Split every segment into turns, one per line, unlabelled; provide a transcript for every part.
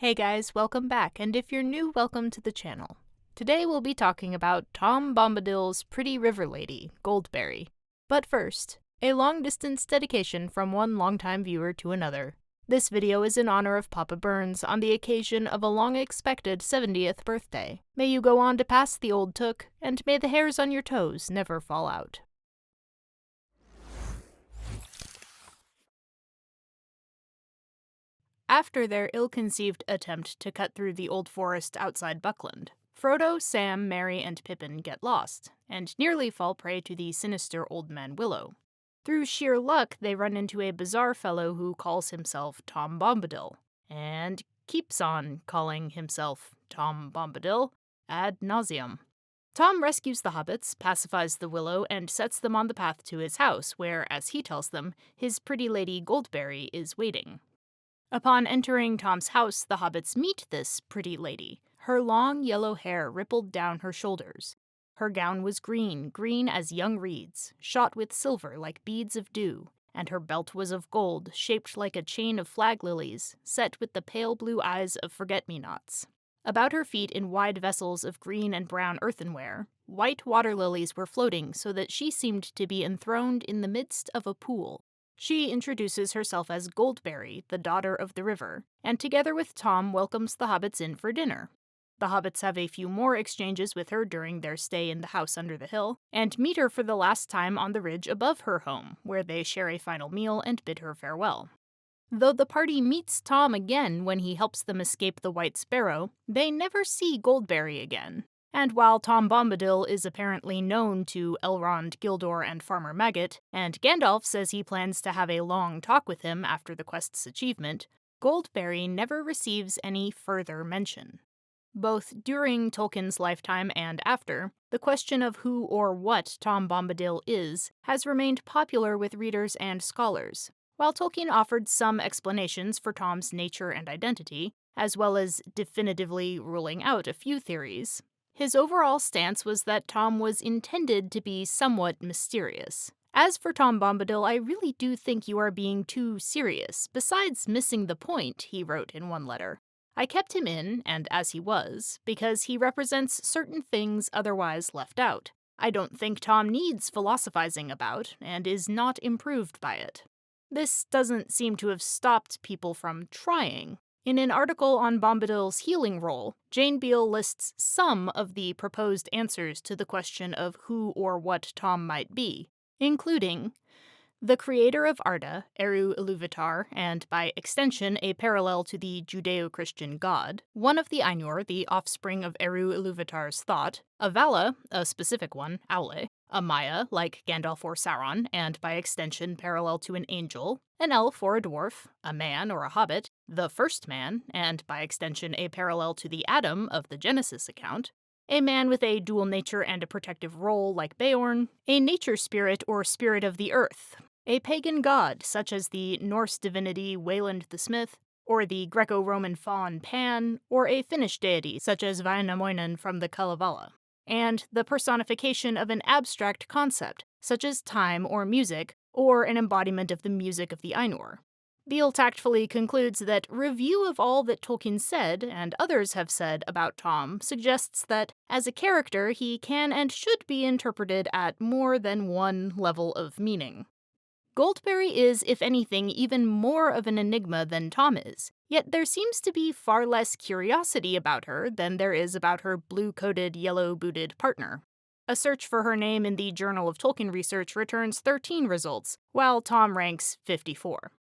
Hey guys, welcome back, and if you're new, welcome to the channel. Today we'll be talking about Tom Bombadil's pretty river lady, Goldberry. But first, a long-distance dedication from one longtime viewer to another. This video is in honor of Papa Burns on the occasion of a long-expected 70th birthday. May you go on to pass the old took, and may the hairs on your toes never fall out. After their ill-conceived attempt to cut through the old forest outside Buckland, Frodo, Sam, Merry, and Pippin get lost, and nearly fall prey to the sinister Old Man Willow. Through sheer luck, they run into a bizarre fellow who calls himself Tom Bombadil, and keeps on calling himself Tom Bombadil ad nauseum. Tom rescues the hobbits, pacifies the Willow, and sets them on the path to his house, where, as he tells them, his pretty lady Goldberry is waiting. Upon entering Tom's house, the hobbits meet this pretty lady. Her long yellow hair rippled down her shoulders. Her gown was green as young reeds, shot with silver like beads of dew, and her belt was of gold, shaped like a chain of flag lilies, set with the pale blue eyes of forget-me-nots. About her feet, in wide vessels of green and brown earthenware, white water lilies were floating so that she seemed to be enthroned in the midst of a pool. She introduces herself as Goldberry, the daughter of the river, and together with Tom welcomes the hobbits in for dinner. The hobbits have a few more exchanges with her during their stay in the house under the hill, and meet her for the last time on the ridge above her home, where they share a final meal and bid her farewell. Though the party meets Tom again when he helps them escape the White Sparrow, they never see Goldberry again. And while Tom Bombadil is apparently known to Elrond, Gildor, and Farmer Maggot, and Gandalf says he plans to have a long talk with him after the quest's achievement, Goldberry never receives any further mention. Both during Tolkien's lifetime and after, the question of who or what Tom Bombadil is has remained popular with readers and scholars. While Tolkien offered some explanations for Tom's nature and identity, as well as definitively ruling out a few theories, his overall stance was that Tom was intended to be somewhat mysterious. As for Tom Bombadil, I really do think you are being too serious. Besides missing the point, he wrote in one letter. I kept him in, and as he was, because he represents certain things otherwise left out. I don't think Tom needs philosophizing about, and is not improved by it. This doesn't seem to have stopped people from trying. In an article on Bombadil's healing role, Jane Beale lists some of the proposed answers to the question of who or what Tom might be, including the creator of Arda, Eru Ilúvatar, and by extension a parallel to the Judeo-Christian god, one of the Ainur, the offspring of Eru Ilúvatar's thought, a Vala, a specific one, Aule, a Maya, like Gandalf or Sauron, and by extension parallel to an angel, an elf or a dwarf, a man or a hobbit, the first man, and by extension a parallel to the Adam of the Genesis account, a man with a dual nature and a protective role like Beorn, a nature spirit or spirit of the earth, a pagan god such as the Norse divinity Wayland the Smith, or the Greco-Roman faun Pan, or a Finnish deity such as Vainamoinen from the Kalevala, and the personification of an abstract concept such as time or music, or an embodiment of the music of the Ainur. Beale tactfully concludes that review of all that Tolkien said, and others have said about Tom, suggests that, as a character, he can and should be interpreted at more than one level of meaning. Goldberry is, if anything, even more of an enigma than Tom is, yet there seems to be far less curiosity about her than there is about her blue-coated, yellow-booted partner. A search for her name in the Journal of Tolkien Research returns 13 results, while Tom ranks 54.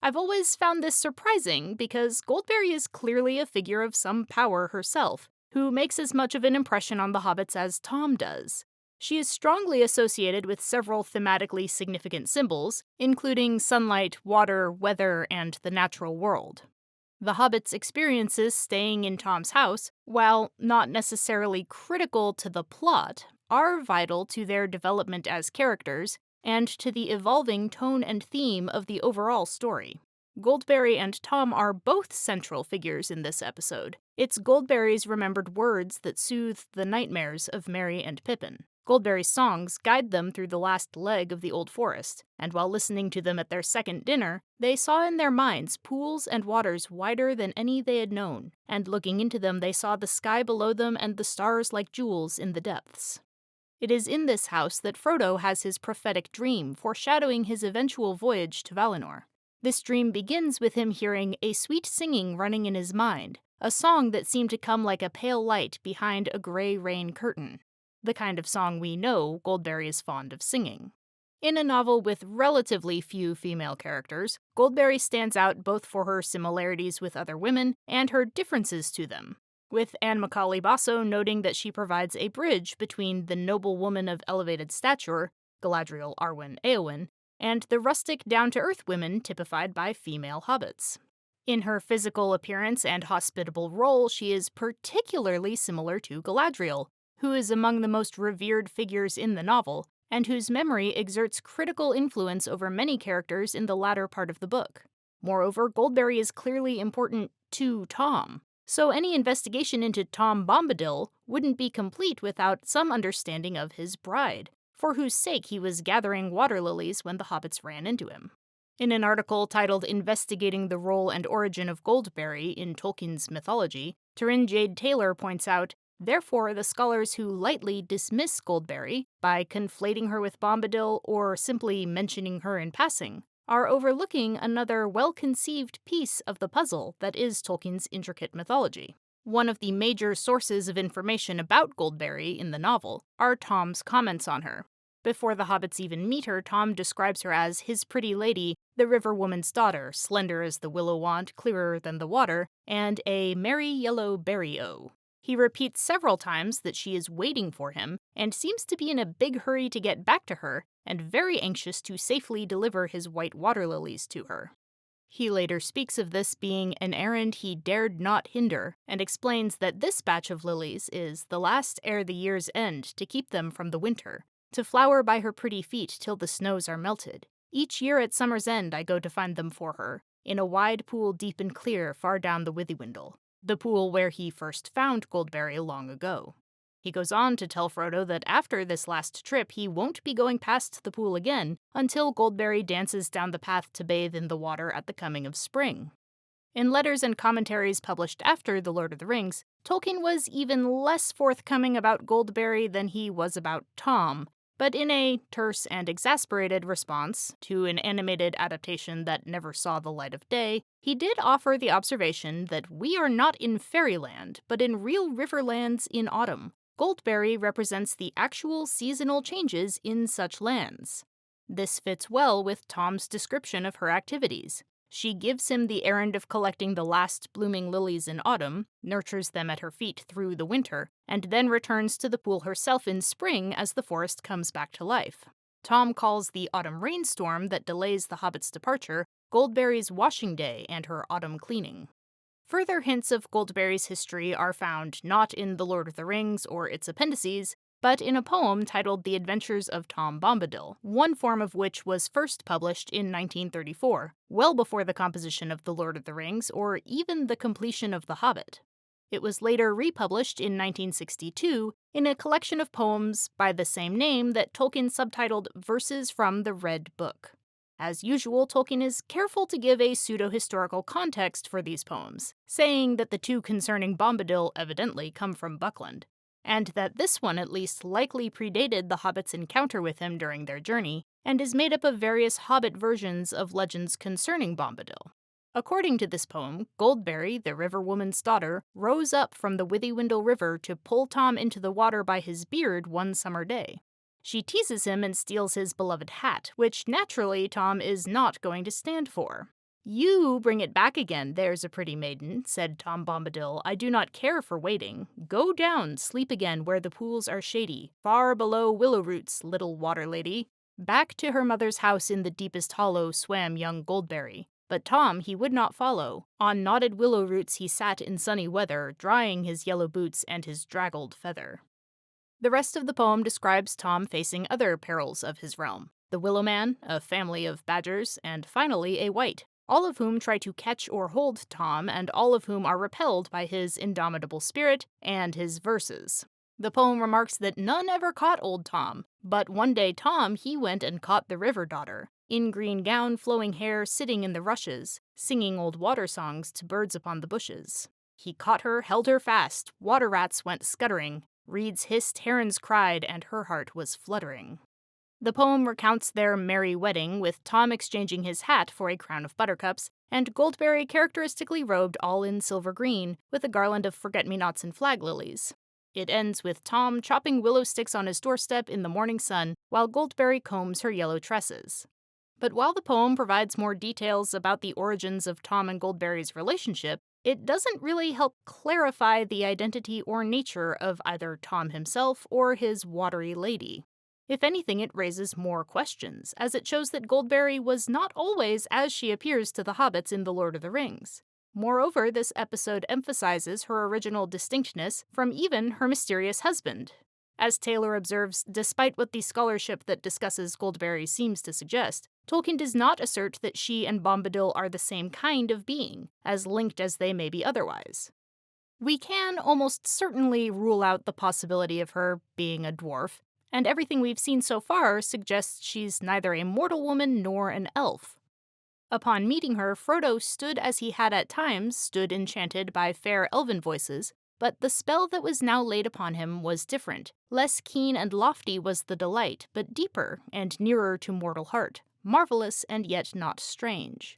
I've always found this surprising because Goldberry is clearly a figure of some power herself, who makes as much of an impression on the hobbits as Tom does. She is strongly associated with several thematically significant symbols, including sunlight, water, weather, and the natural world. The hobbits' experiences staying in Tom's house, while not necessarily critical to the plot, are vital to their development as characters and to the evolving tone and theme of the overall story. Goldberry and Tom are both central figures in this episode. It's Goldberry's remembered words that soothe the nightmares of Merry and Pippin. Goldberry's songs guide them through the last leg of the Old Forest, and while listening to them at their second dinner, they saw in their minds pools and waters wider than any they had known, and looking into them they saw the sky below them and the stars like jewels in the depths. It is in this house that Frodo has his prophetic dream, foreshadowing his eventual voyage to Valinor. This dream begins with him hearing a sweet singing running in his mind, a song that seemed to come like a pale light behind a gray rain curtain. The kind of song we know Goldberry is fond of singing. In a novel with relatively few female characters, Goldberry stands out both for her similarities with other women and her differences to them, with Anne Macaulay Basso noting that she provides a bridge between the noble woman of elevated stature, Galadriel, Arwen, Éowyn, and the rustic, down-to-earth women typified by female hobbits. In her physical appearance and hospitable role, she is particularly similar to Galadriel, who is among the most revered figures in the novel, and whose memory exerts critical influence over many characters in the latter part of the book. Moreover, Goldberry is clearly important to Tom, so any investigation into Tom Bombadil wouldn't be complete without some understanding of his bride, for whose sake he was gathering water lilies when the hobbits ran into him. In an article titled Investigating the Role and Origin of Goldberry in Tolkien's Mythology, Turin Jade Taylor points out, therefore the scholars who lightly dismiss Goldberry by conflating her with Bombadil or simply mentioning her in passing are overlooking another well-conceived piece of the puzzle that is Tolkien's intricate mythology. One of the major sources of information about Goldberry in the novel are Tom's comments on her. Before the hobbits even meet her, Tom describes her as his pretty lady, the river woman's daughter, slender as the willow wand, clearer than the water, and a merry yellow berry-o. He repeats several times that she is waiting for him, and seems to be in a big hurry to get back to her, and very anxious to safely deliver his white water lilies to her. He later speaks of this being an errand he dared not hinder, and explains that this batch of lilies is the last ere the year's end to keep them from the winter, to flower by her pretty feet till the snows are melted. Each year at summer's end I go to find them for her, in a wide pool deep and clear far down the Withywindle, the pool where he first found Goldberry long ago. He goes on to tell Frodo that after this last trip he won't be going past the pool again until Goldberry dances down the path to bathe in the water at the coming of spring. In letters and commentaries published after The Lord of the Rings, Tolkien was even less forthcoming about Goldberry than he was about Tom, but in a terse and exasperated response to an animated adaptation that never saw the light of day, he did offer the observation that we are not in fairyland, but in real riverlands in autumn. Goldberry represents the actual seasonal changes in such lands. This fits well with Tom's description of her activities. She gives him the errand of collecting the last blooming lilies in autumn, nurtures them at her feet through the winter, and then returns to the pool herself in spring as the forest comes back to life. Tom calls the autumn rainstorm that delays the hobbit's departure Goldberry's washing day and her autumn cleaning. Further hints of Goldberry's history are found not in The Lord of the Rings or its appendices, but in a poem titled The Adventures of Tom Bombadil, one form of which was first published in 1934, well before the composition of The Lord of the Rings or even the completion of The Hobbit. It was later republished in 1962 in a collection of poems by the same name that Tolkien subtitled Verses from the Red Book. As usual, Tolkien is careful to give a pseudo-historical context for these poems, saying that the two concerning Bombadil evidently come from Buckland, and that this one at least likely predated the hobbits' encounter with him during their journey, and is made up of various hobbit versions of legends concerning Bombadil. According to this poem, Goldberry, the river woman's daughter, rose up from the Withywindle River to pull Tom into the water by his beard one summer day. She teases him and steals his beloved hat, which naturally Tom is not going to stand for. "You bring it back again, there's a pretty maiden," said Tom Bombadil. "I do not care for waiting. Go down, sleep again where the pools are shady, far below willow roots, little water lady." Back to her mother's house in the deepest hollow swam young Goldberry. But Tom he would not follow. On knotted willow roots he sat in sunny weather, drying his yellow boots and his draggled feather. The rest of the poem describes Tom facing other perils of his realm. The Willow Man, a family of badgers, and finally a wight, all of whom try to catch or hold Tom, and all of whom are repelled by his indomitable spirit and his verses. The poem remarks that none ever caught old Tom, but one day Tom, he went and caught the river daughter, in green gown, flowing hair, sitting in the rushes, singing old water songs to birds upon the bushes. He caught her, held her fast, water rats went scuttering, reeds hissed, herons cried, and her heart was fluttering. The poem recounts their merry wedding, with Tom exchanging his hat for a crown of buttercups, and Goldberry characteristically robed all in silver green, with a garland of forget-me-nots and flag lilies. It ends with Tom chopping willow sticks on his doorstep in the morning sun, while Goldberry combs her yellow tresses. But while the poem provides more details about the origins of Tom and Goldberry's relationship, it doesn't really help clarify the identity or nature of either Tom himself or his watery lady. If anything, it raises more questions, as it shows that Goldberry was not always as she appears to the hobbits in The Lord of the Rings. Moreover, this episode emphasizes her original distinctness from even her mysterious husband. As Taylor observes, despite what the scholarship that discusses Goldberry seems to suggest, Tolkien does not assert that she and Bombadil are the same kind of being, as linked as they may be otherwise. We can almost certainly rule out the possibility of her being a dwarf, and everything we've seen so far suggests she's neither a mortal woman nor an elf. Upon meeting her, Frodo stood as he had at times stood enchanted by fair elven voices, but the spell that was now laid upon him was different. Less keen and lofty was the delight, but deeper and nearer to mortal heart, marvelous and yet not strange.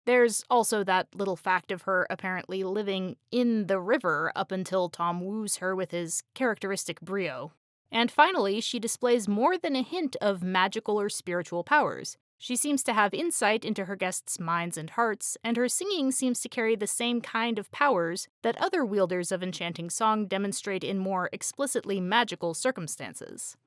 There's also that little fact of her apparently living in the river up until Tom woos her with his characteristic brio. And finally, she displays more than a hint of magical or spiritual powers. She seems to have insight into her guests' minds and hearts, and her singing seems to carry the same kind of powers that other wielders of enchanting song demonstrate in more explicitly magical circumstances.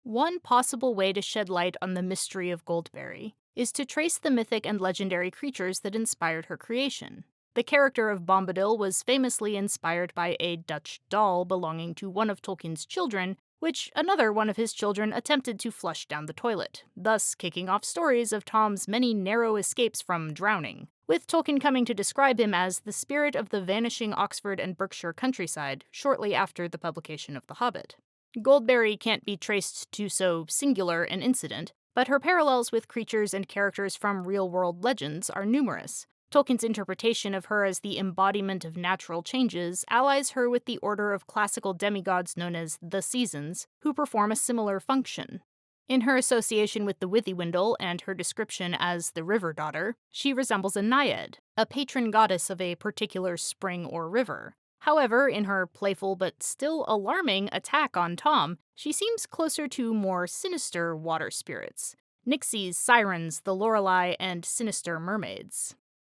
One possible way to shed light on the mystery of Goldberry is to trace the mythic and legendary creatures that inspired her creation. The character of Bombadil was famously inspired by a Dutch doll belonging to one of Tolkien's children, which another one of his children attempted to flush down the toilet, thus kicking off stories of Tom's many narrow escapes from drowning, with Tolkien coming to describe him as the spirit of the vanishing Oxford and Berkshire countryside shortly after the publication of The Hobbit. Goldberry can't be traced to so singular an incident, but her parallels with creatures and characters from real-world legends are numerous. Tolkien's interpretation of her as the embodiment of natural changes allies her with the order of classical demigods known as the Seasons, who perform a similar function. In her association with the Withywindle and her description as the River Daughter, she resembles a naiad, a patron goddess of a particular spring or river. However, in her playful but still alarming attack on Tom, she seems closer to more sinister water spirits: nixies, sirens, the Lorelei, and sinister mermaids.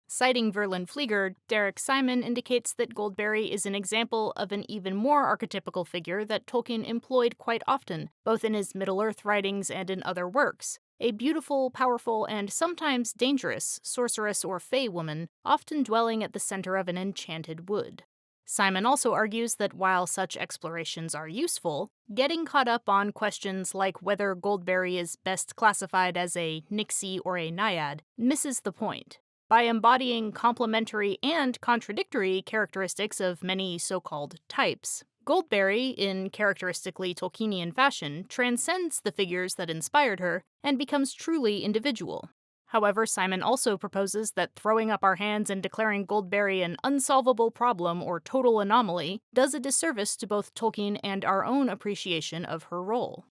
Citing Verlin Flieger, Derek Simon indicates that Goldberry is an example of an even more archetypical figure that Tolkien employed quite often, both in his Middle-earth writings and in other works: a beautiful, powerful, and sometimes dangerous sorceress or fey woman, often dwelling at the center of an enchanted wood. Simon also argues that while such explorations are useful, getting caught up on questions like whether Goldberry is best classified as a nixie or a naiad misses the point. By embodying complementary and contradictory characteristics of many so-called types, Goldberry, in characteristically Tolkienian fashion, transcends the figures that inspired her and becomes truly individual. However, Simon also proposes that throwing up our hands and declaring Goldberry an unsolvable problem or total anomaly does a disservice to both Tolkien and our own appreciation of her role.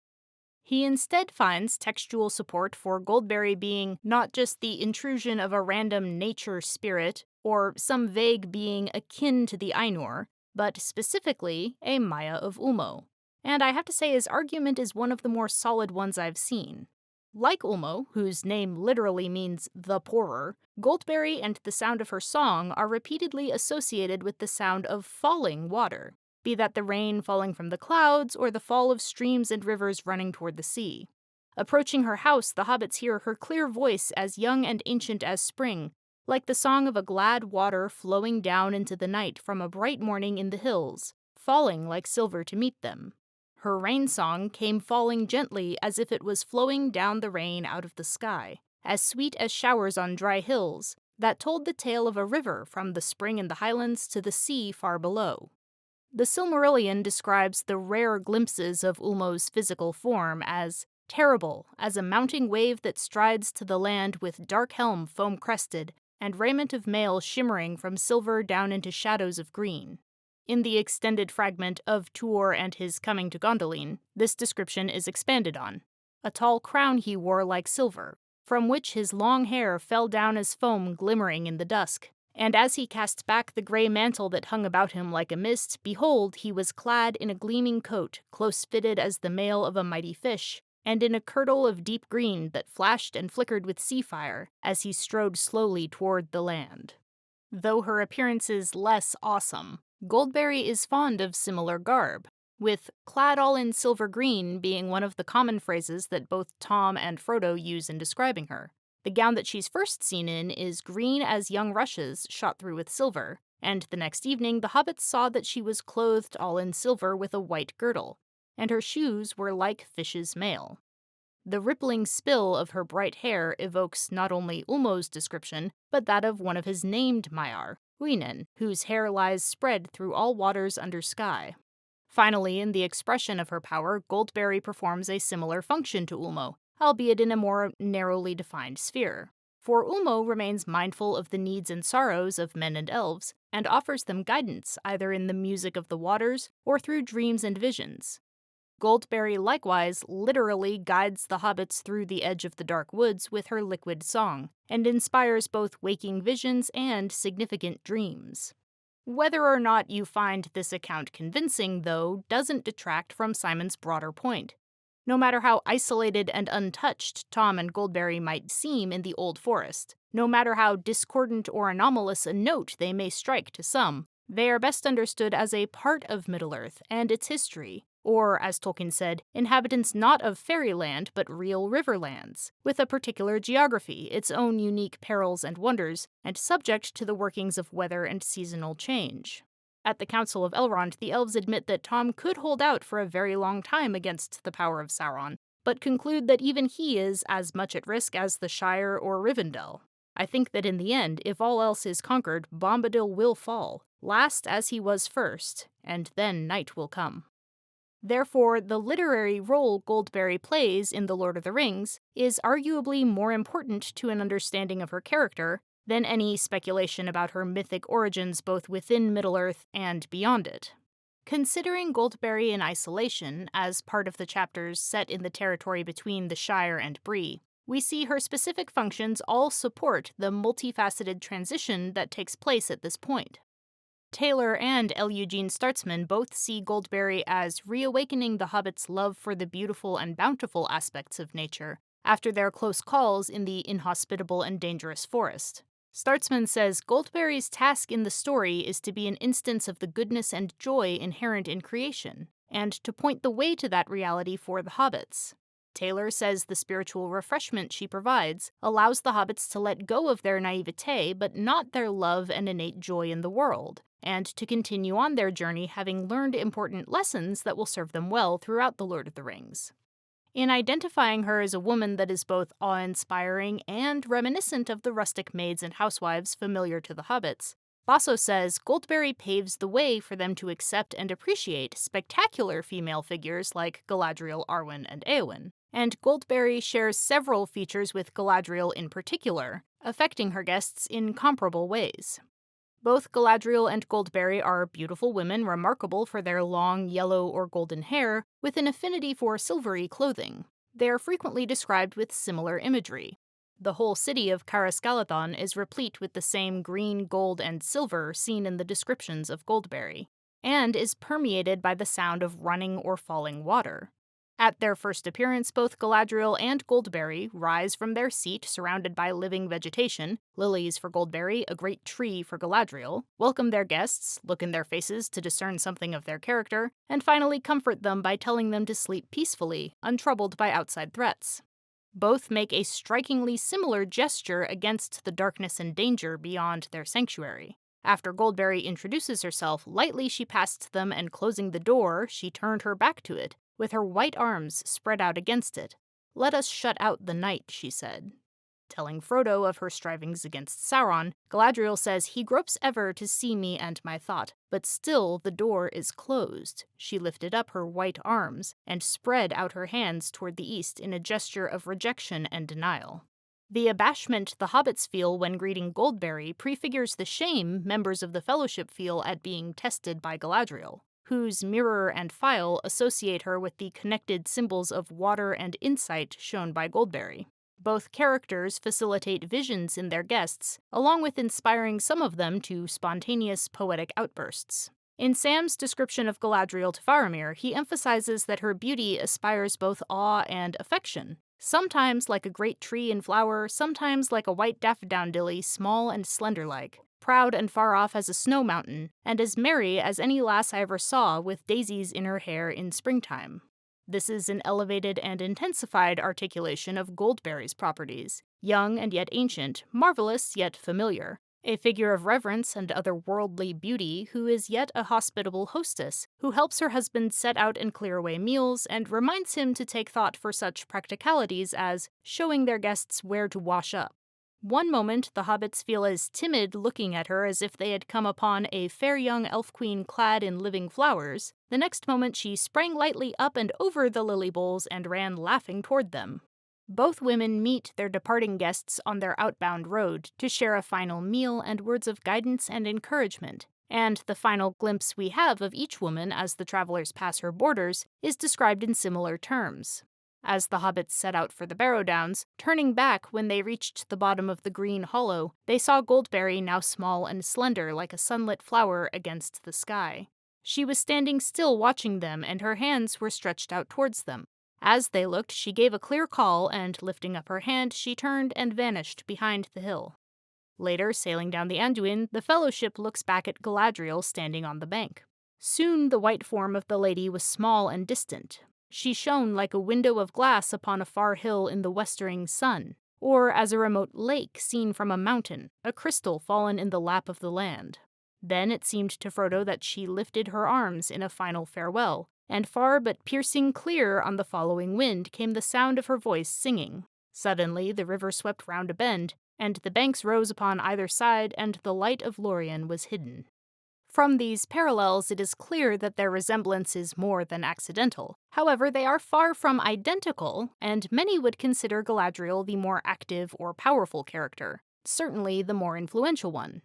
He instead finds textual support for Goldberry being not just the intrusion of a random nature spirit or some vague being akin to the Ainur, but specifically a Maya of Ulmo. And I have to say his argument is one of the more solid ones I've seen. Like Ulmo, whose name literally means the pourer, Goldberry and the sound of her song are repeatedly associated with the sound of falling water, be that the rain falling from the clouds or the fall of streams and rivers running toward the sea. Approaching her house, the hobbits hear her clear voice as young and ancient as spring, like the song of a glad water flowing down into the night from a bright morning in the hills, falling like silver to meet them. Her rain song came falling gently as if it was flowing down the rain out of the sky, as sweet as showers on dry hills, that told the tale of a river from the spring in the highlands to the sea far below. The Silmarillion describes the rare glimpses of Ulmo's physical form as terrible as a mounting wave that strides to the land with dark helm foam-crested and raiment of mail shimmering from silver down into shadows of green. In the extended fragment of Tuur and his coming to Gondolin, this description is expanded on. A tall crown he wore like silver, from which his long hair fell down as foam glimmering in the dusk. And as he cast back the grey mantle that hung about him like a mist, behold, he was clad in a gleaming coat, close-fitted as the mail of a mighty fish, and in a kirtle of deep green that flashed and flickered with sea fire as he strode slowly toward the land. Though her appearance is less awesome, Goldberry is fond of similar garb, with clad all in silver green being one of the common phrases that both Tom and Frodo use in describing her. The gown that she's first seen in is green as young rushes shot through with silver, and the next evening the hobbits saw that she was clothed all in silver with a white girdle, and her shoes were like fish's mail. The rippling spill of her bright hair evokes not only Ulmo's description, but that of one of his named Maiar, Uinen, whose hair lies spread through all waters under sky. Finally, in the expression of her power, Goldberry performs a similar function to Ulmo, albeit in a more narrowly defined sphere. For Ulmo remains mindful of the needs and sorrows of men and elves, and offers them guidance either in the music of the waters or through dreams and visions. Goldberry likewise literally guides the hobbits through the edge of the dark woods with her liquid song, and inspires both waking visions and significant dreams. Whether or not you find this account convincing, though, doesn't detract from Simon's broader point. No matter how isolated and untouched Tom and Goldberry might seem in the Old Forest, no matter how discordant or anomalous a note they may strike to some, they are best understood as a part of Middle-earth and its history, or, as Tolkien said, inhabitants not of fairyland but real riverlands, with a particular geography, its own unique perils and wonders, and subject to the workings of weather and seasonal change. At the Council of Elrond, the elves admit that Tom could hold out for a very long time against the power of Sauron, but conclude that even he is as much at risk as the Shire or Rivendell. I think that in the end, if all else is conquered, Bombadil will fall, last as he was first, and then night will come. Therefore, the literary role Goldberry plays in The Lord of the Rings is arguably more important to an understanding of her character than any speculation about her mythic origins both within Middle-earth and beyond it. Considering Goldberry in isolation as part of the chapters set in the territory between the Shire and Bree, we see her specific functions all support the multifaceted transition that takes place at this point. Taylor and L. Eugene Startzman both see Goldberry as reawakening the hobbits' love for the beautiful and bountiful aspects of nature after their close calls in the inhospitable and dangerous forest. Startzman says Goldberry's task in the story is to be an instance of the goodness and joy inherent in creation, and to point the way to that reality for the hobbits. Taylor says the spiritual refreshment she provides allows the hobbits to let go of their naivete but not their love and innate joy in the world, and to continue on their journey having learned important lessons that will serve them well throughout The Lord of the Rings. In identifying her as a woman that is both awe-inspiring and reminiscent of the rustic maids and housewives familiar to the hobbits, Basso says Goldberry paves the way for them to accept and appreciate spectacular female figures like Galadriel, Arwen, and Éowyn, and Goldberry shares several features with Galadriel in particular, affecting her guests in comparable ways. Both Galadriel and Goldberry are beautiful women remarkable for their long yellow or golden hair, with an affinity for silvery clothing. They are frequently described with similar imagery. The whole city of Caryscalathon is replete with the same green, gold, and silver seen in the descriptions of Goldberry, and is permeated by the sound of running or falling water. At their first appearance, both Galadriel and Goldberry rise from their seat surrounded by living vegetation, lilies for Goldberry, a great tree for Galadriel, welcome their guests, look in their faces to discern something of their character, and finally comfort them by telling them to sleep peacefully, untroubled by outside threats. Both make a strikingly similar gesture against the darkness and danger beyond their sanctuary. After Goldberry introduces herself, lightly she passed them, and closing the door, she turned her back to it, with her white arms spread out against it. "Let us shut out the night," she said. Telling Frodo of her strivings against Sauron, Galadriel says, "He gropes ever to see me and my thought, but still the door is closed." She lifted up her white arms and spread out her hands toward the east in a gesture of rejection and denial. The abashment the hobbits feel when greeting Goldberry prefigures the shame members of the Fellowship feel at being tested by Galadriel, whose mirror and phial associate her with the connected symbols of water and insight shown by Goldberry. Both characters facilitate visions in their guests, along with inspiring some of them to spontaneous poetic outbursts. In Sam's description of Galadriel to Faramir, he emphasizes that her beauty aspires both awe and affection, sometimes like a great tree in flower, sometimes like a white daffodilly, small and slender-like, proud and far off as a snow mountain, and as merry as any lass I ever saw with daisies in her hair in springtime. This is an elevated and intensified articulation of Goldberry's properties, young and yet ancient, marvelous yet familiar, a figure of reverence and otherworldly beauty who is yet a hospitable hostess, who helps her husband set out and clear away meals and reminds him to take thought for such practicalities as showing their guests where to wash up. One moment, the hobbits feel as timid looking at her as if they had come upon a fair young elf queen clad in living flowers. The next moment, she sprang lightly up and over the lily bowls and ran laughing toward them. Both women meet their departing guests on their outbound road to share a final meal and words of guidance and encouragement, and the final glimpse we have of each woman as the travelers pass her borders is described in similar terms. As the hobbits set out for the Barrow Downs, turning back when they reached the bottom of the green hollow, they saw Goldberry now small and slender like a sunlit flower against the sky. She was standing still watching them, and her hands were stretched out towards them. As they looked, she gave a clear call, and lifting up her hand, she turned and vanished behind the hill. Later, sailing down the Anduin, the Fellowship looks back at Galadriel standing on the bank. Soon the white form of the lady was small and distant. She shone like a window of glass upon a far hill in the westering sun, or as a remote lake seen from a mountain, a crystal fallen in the lap of the land. Then it seemed to Frodo that she lifted her arms in a final farewell, and far but piercing clear on the following wind came the sound of her voice singing. Suddenly the river swept round a bend, and the banks rose upon either side, and the light of Lorien was hidden. From these parallels, it is clear that their resemblance is more than accidental. However, they are far from identical, and many would consider Galadriel the more active or powerful character, certainly the more influential one.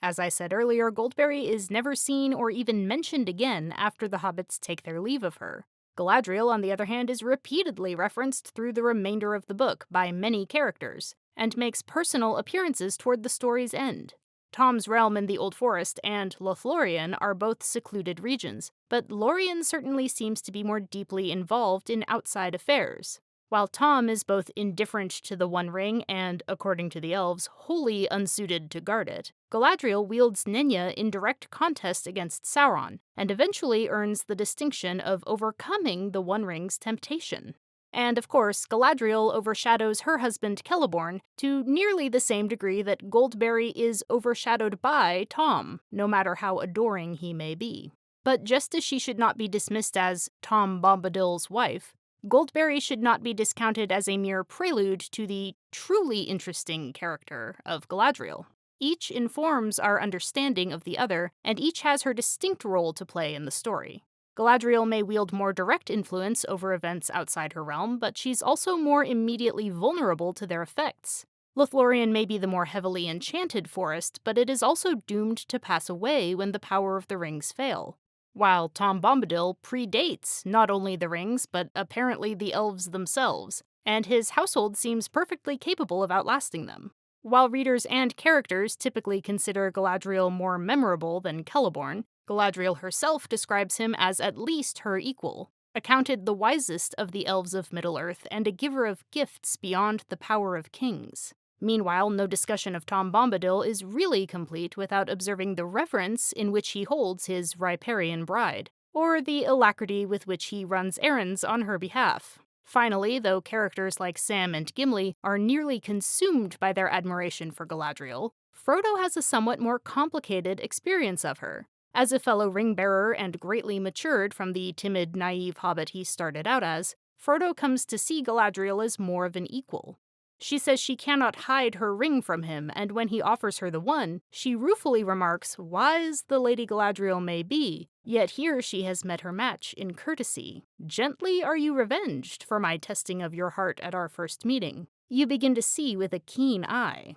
As I said earlier, Goldberry is never seen or even mentioned again after the hobbits take their leave of her. Galadriel, on the other hand, is repeatedly referenced through the remainder of the book by many characters, and makes personal appearances toward the story's end. Tom's realm in the Old Forest and Lothlorien are both secluded regions, but Lorien certainly seems to be more deeply involved in outside affairs. While Tom is both indifferent to the One Ring and, according to the elves, wholly unsuited to guard it, Galadriel wields Nenya in direct contest against Sauron, and eventually earns the distinction of overcoming the One Ring's temptation. And of course, Galadriel overshadows her husband Celeborn to nearly the same degree that Goldberry is overshadowed by Tom, no matter how adoring he may be. But just as she should not be dismissed as Tom Bombadil's wife, Goldberry should not be discounted as a mere prelude to the truly interesting character of Galadriel. Each informs our understanding of the other, and each has her distinct role to play in the story. Galadriel may wield more direct influence over events outside her realm, but she's also more immediately vulnerable to their effects. Lothlorien may be the more heavily enchanted forest, but it is also doomed to pass away when the power of the rings fail. While Tom Bombadil predates not only the rings, but apparently the elves themselves, and his household seems perfectly capable of outlasting them. While readers and characters typically consider Galadriel more memorable than Celeborn, Galadriel herself describes him as at least her equal, accounted the wisest of the elves of Middle-earth and a giver of gifts beyond the power of kings. Meanwhile, no discussion of Tom Bombadil is really complete without observing the reverence in which he holds his riparian bride, or the alacrity with which he runs errands on her behalf. Finally, though characters like Sam and Gimli are nearly consumed by their admiration for Galadriel, Frodo has a somewhat more complicated experience of her. As a fellow ring-bearer and greatly matured from the timid, naive hobbit he started out as, Frodo comes to see Galadriel as more of an equal. She says she cannot hide her ring from him, and when he offers her the one, she ruefully remarks, "Wise the Lady Galadriel may be, yet here she has met her match in courtesy. Gently are you revenged for my testing of your heart at our first meeting. You begin to see with a keen eye."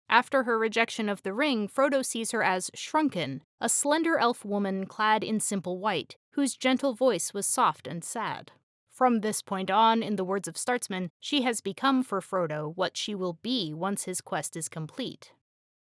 After her rejection of the ring, Frodo sees her as shrunken, a slender elf woman clad in simple white, whose gentle voice was soft and sad. From this point on, in the words of Startsman, she has become for Frodo what she will be once his quest is complete.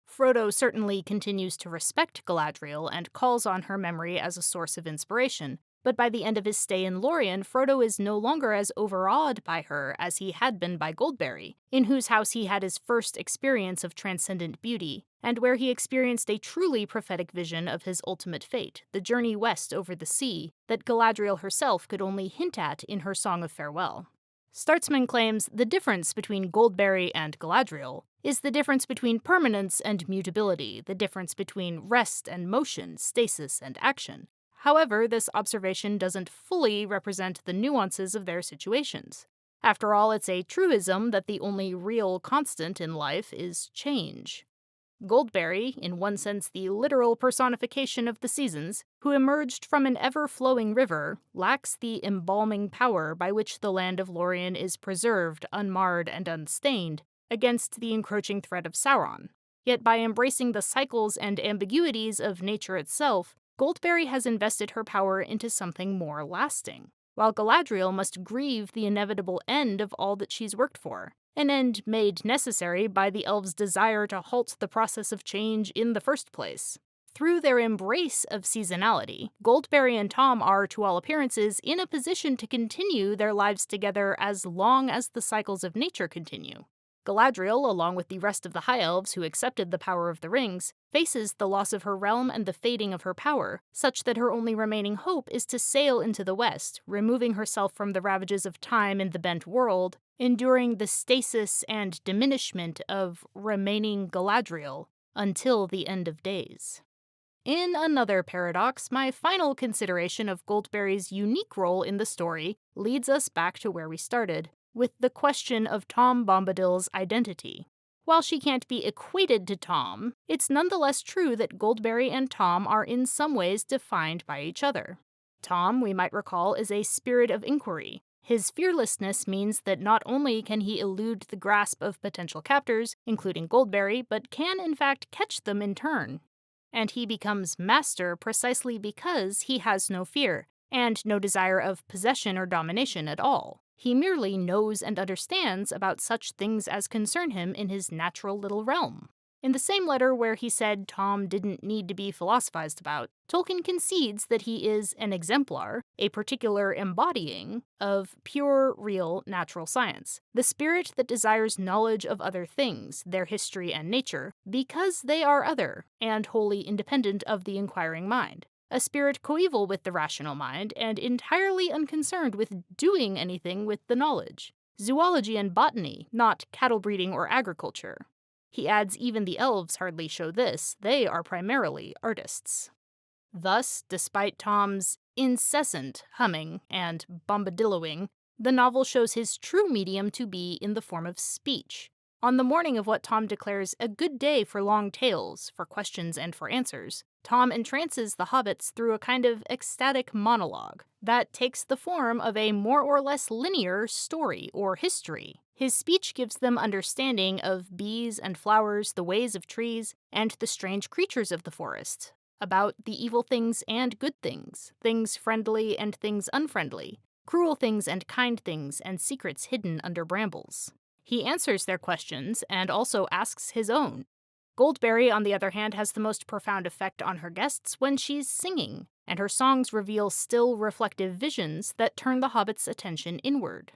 Frodo certainly continues to respect Galadriel and calls on her memory as a source of inspiration, but by the end of his stay in Lorien, Frodo is no longer as overawed by her as he had been by Goldberry, in whose house he had his first experience of transcendent beauty, and where he experienced a truly prophetic vision of his ultimate fate, the journey west over the sea, that Galadriel herself could only hint at in her Song of Farewell. Startsman claims the difference between Goldberry and Galadriel is the difference between permanence and mutability, the difference between rest and motion, stasis and action. However, this observation doesn't fully represent the nuances of their situations. After all, it's a truism that the only real constant in life is change. Goldberry, in one sense the literal personification of the seasons, who emerged from an ever-flowing river, lacks the embalming power by which the land of Lorien is preserved, unmarred and unstained, against the encroaching threat of Sauron. Yet by embracing the cycles and ambiguities of nature itself, Goldberry has invested her power into something more lasting, while Galadriel must grieve the inevitable end of all that she's worked for, an end made necessary by the elves' desire to halt the process of change in the first place. Through their embrace of seasonality, Goldberry and Tom are, to all appearances, in a position to continue their lives together as long as the cycles of nature continue. Galadriel, along with the rest of the High Elves who accepted the power of the rings, faces the loss of her realm and the fading of her power, such that her only remaining hope is to sail into the west, removing herself from the ravages of time in the bent world, enduring the stasis and diminishment of remaining Galadriel until the end of days. In another paradox, my final consideration of Goldberry's unique role in the story leads us back to where we started, with the question of Tom Bombadil's identity. While she can't be equated to Tom, it's nonetheless true that Goldberry and Tom are in some ways defined by each other. Tom, we might recall, is a spirit of inquiry. His fearlessness means that not only can he elude the grasp of potential captors, including Goldberry, but can in fact catch them in turn. And he becomes master precisely because he has no fear, and no desire of possession or domination at all. He merely knows and understands about such things as concern him in his natural little realm. In the same letter where he said Tom didn't need to be philosophized about, Tolkien concedes that he is an exemplar, a particular embodying, of pure, real, natural science, the spirit that desires knowledge of other things, their history and nature, because they are other, and wholly independent of the inquiring mind. A spirit coeval with the rational mind, and entirely unconcerned with doing anything with the knowledge. Zoology and botany, not cattle breeding or agriculture. He adds even the elves hardly show this, they are primarily artists. Thus, despite Tom's incessant humming and bombadilloing, the novel shows his true medium to be in the form of speech. On the morning of what Tom declares a good day for long tales, for questions and for answers, Tom entrances the hobbits through a kind of ecstatic monologue that takes the form of a more or less linear story or history. His speech gives them understanding of bees and flowers, the ways of trees, and the strange creatures of the forest, about the evil things and good things, things friendly and things unfriendly, cruel things and kind things, and secrets hidden under brambles. He answers their questions and also asks his own. Goldberry, on the other hand, has the most profound effect on her guests when she's singing, and her songs reveal still reflective visions that turn the hobbits' attention inward.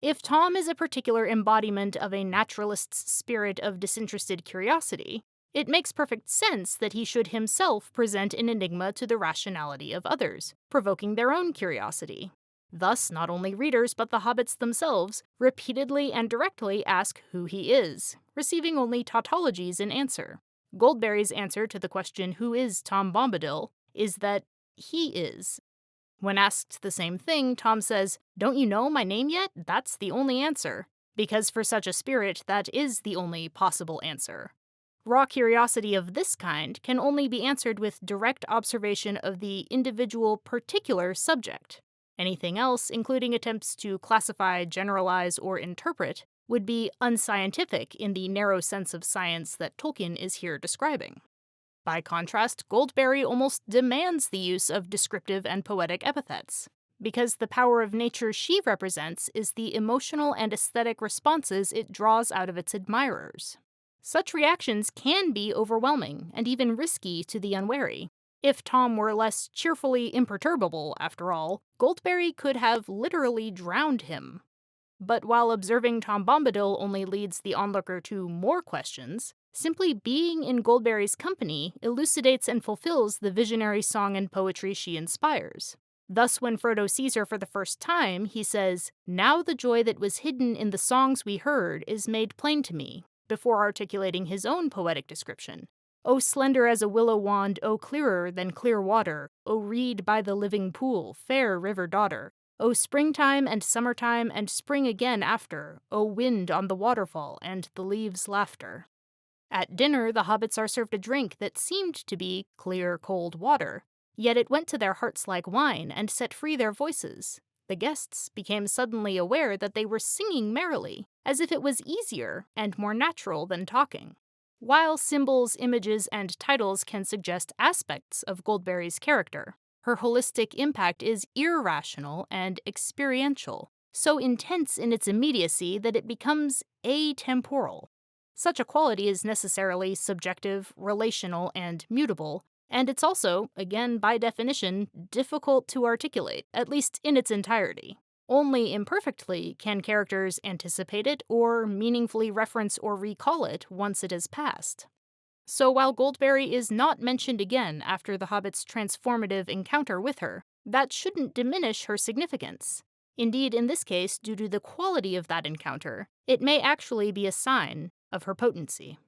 If Tom is a particular embodiment of a naturalist's spirit of disinterested curiosity, it makes perfect sense that he should himself present an enigma to the rationality of others, provoking their own curiosity. Thus, not only readers but the hobbits themselves repeatedly and directly ask who he is, receiving only tautologies in answer. Goldberry's answer to the question, "Who is Tom Bombadil?" is that he is. When asked the same thing, Tom says, "Don't you know my name yet? That's the only answer." because for such a spirit, that is the only possible answer. Raw curiosity of this kind can only be answered with direct observation of the individual particular subject. Anything else, including attempts to classify, generalize, or interpret, would be unscientific in the narrow sense of science that Tolkien is here describing. By contrast, Goldberry almost demands the use of descriptive and poetic epithets, because the power of nature she represents is the emotional and aesthetic responses it draws out of its admirers. Such reactions can be overwhelming and even risky to the unwary. If Tom were less cheerfully imperturbable, after all, Goldberry could have literally drowned him. But while observing Tom Bombadil only leads the onlooker to more questions, simply being in Goldberry's company elucidates and fulfills the visionary song and poetry she inspires. Thus, when Frodo sees her for the first time, he says, "Now the joy that was hidden in the songs we heard is made plain to me," before articulating his own poetic description. "O slender as a willow wand, O clearer than clear water, O reed by the living pool, fair river daughter, O springtime and summertime and spring again after, O wind on the waterfall and the leaves' laughter." At dinner, the hobbits are served a drink that seemed to be clear, cold water, yet it went to their hearts like wine and set free their voices. The guests became suddenly aware that they were singing merrily, as if it was easier and more natural than talking. While symbols, images, and titles can suggest aspects of Goldberry's character, her holistic impact is irrational and experiential, so intense in its immediacy that it becomes atemporal. Such a quality is necessarily subjective, relational, and mutable, and it's also, again by definition, difficult to articulate, at least in its entirety. Only imperfectly can characters anticipate it or meaningfully reference or recall it once it has passed. So while Goldberry is not mentioned again after the Hobbit's transformative encounter with her, that shouldn't diminish her significance. Indeed, in this case, due to the quality of that encounter, it may actually be a sign of her potency.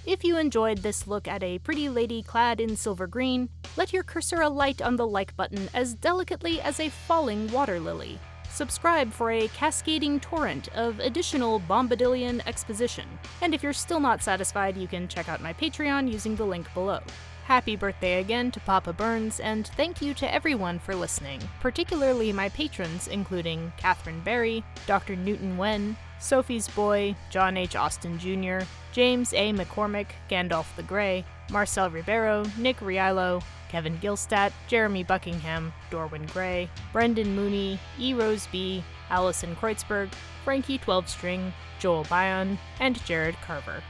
If you enjoyed this look at a pretty lady clad in silver green, let your cursor alight on the like button as delicately as a falling water lily. Subscribe for a cascading torrent of additional Bombadilian exposition. And if you're still not satisfied, you can check out my Patreon using the link below. Happy birthday again to Papa Burns, and thank you to everyone for listening, particularly my patrons including Catherine Berry, Dr. Newton Wen, Sophie's Boy, John H. Austin Jr., James A. McCormick, Gandalf the Grey, Marcel Ribeiro, Nick Rialo, Kevin Gilstat, Jeremy Buckingham, Dorwin Gray, Brendan Mooney, E. Rose B., Allison Kreutzberg, Frankie 12 String, Joel Bion, and Jared Carver.